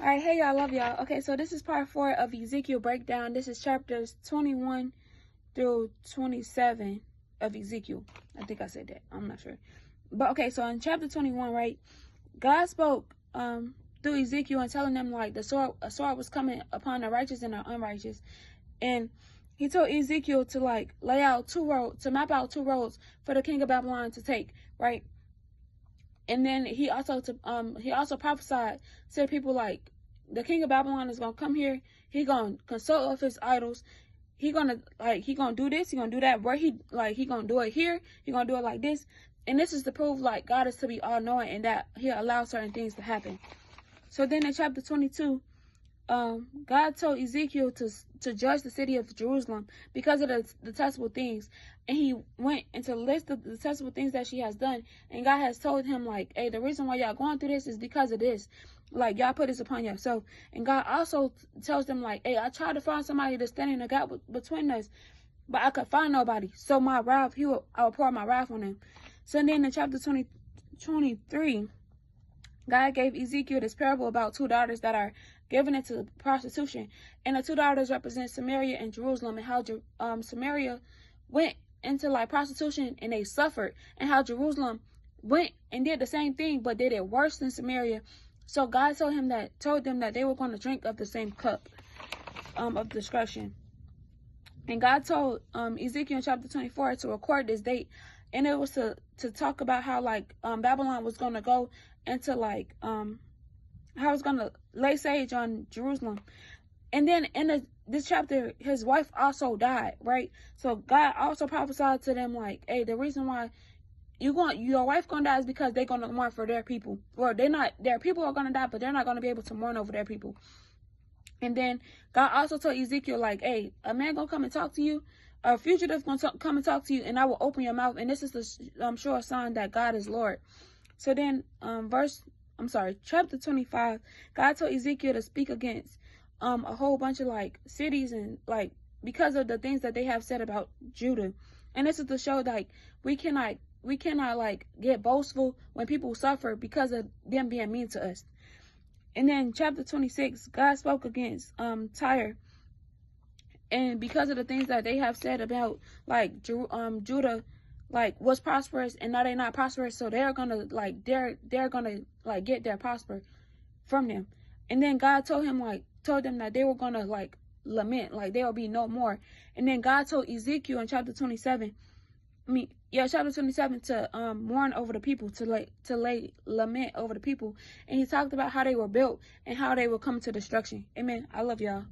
All right, hey y'all, love y'all. Okay, so this is part 4 of Ezekiel breakdown. This is chapters 21 through 27 of Ezekiel. I think I said that. I'm not sure. But okay, so in chapter 21, right, God spoke through Ezekiel and telling them like a sword was coming upon the righteous and the unrighteous. And he told Ezekiel to like lay out to map out 2 roads for the king of Babylon to take, right? And then he also prophesied to people like the king of Babylon is gonna come here. He gonna consult with his idols. He gonna do this. He gonna do that. Where he gonna do it here. He gonna do it like this. And this is to prove like God is to be all knowing and that He allows certain things to happen. So then in chapter 22, God told Ezekiel to judge the city of Jerusalem because of the detestable things. And he went into a list of the detestable things that she has done. And God has told him, like, hey, the reason why y'all going through this is because of this. Like, y'all put this upon yourself. And God also tells them, like, hey, I tried to find somebody to stand in the gap between us, but I could find nobody. So my wrath, I will pour my wrath on him. So then in chapter 23, God gave Ezekiel this parable about 2 daughters that are given into prostitution. And the 2 daughters represent Samaria and Jerusalem, and how Samaria went into like prostitution and they suffered, and how Jerusalem went and did the same thing but did it worse than Samaria. So God told them that they were going to drink of the same cup of destruction. And God told Ezekiel in chapter 24 to record this date, and it was to talk about how like Babylon was going to go into like how it's going to lay siege on Jerusalem. And then in this chapter, his wife also died, right? So God also prophesied to them like, hey, the reason why your wife gonna die is because they're gonna mourn for their people. Or their people are gonna die, but they're not gonna be able to mourn over their people. And then God also told Ezekiel like, hey, a man gonna come and talk to you, a fugitive gonna come and talk to you, and I will open your mouth, and this is the sure sign that God is Lord. So then chapter 25, God told Ezekiel to speak against a whole bunch of like cities and like because of the things that they have said about Judah. And this is to show like we cannot like get boastful when people suffer because of them being mean to us. And then chapter 26, God spoke against Tyre, and because of the things that they have said about like Judah like was prosperous, and now they're not prosperous, so they're gonna get their prosper from them. And then God told them that they were gonna like lament, like there will be no more. And then God told Ezekiel in chapter 27 to mourn over the people, to lay lament over the people. And he talked about how they were built and how they will come to destruction. Amen. I love y'all.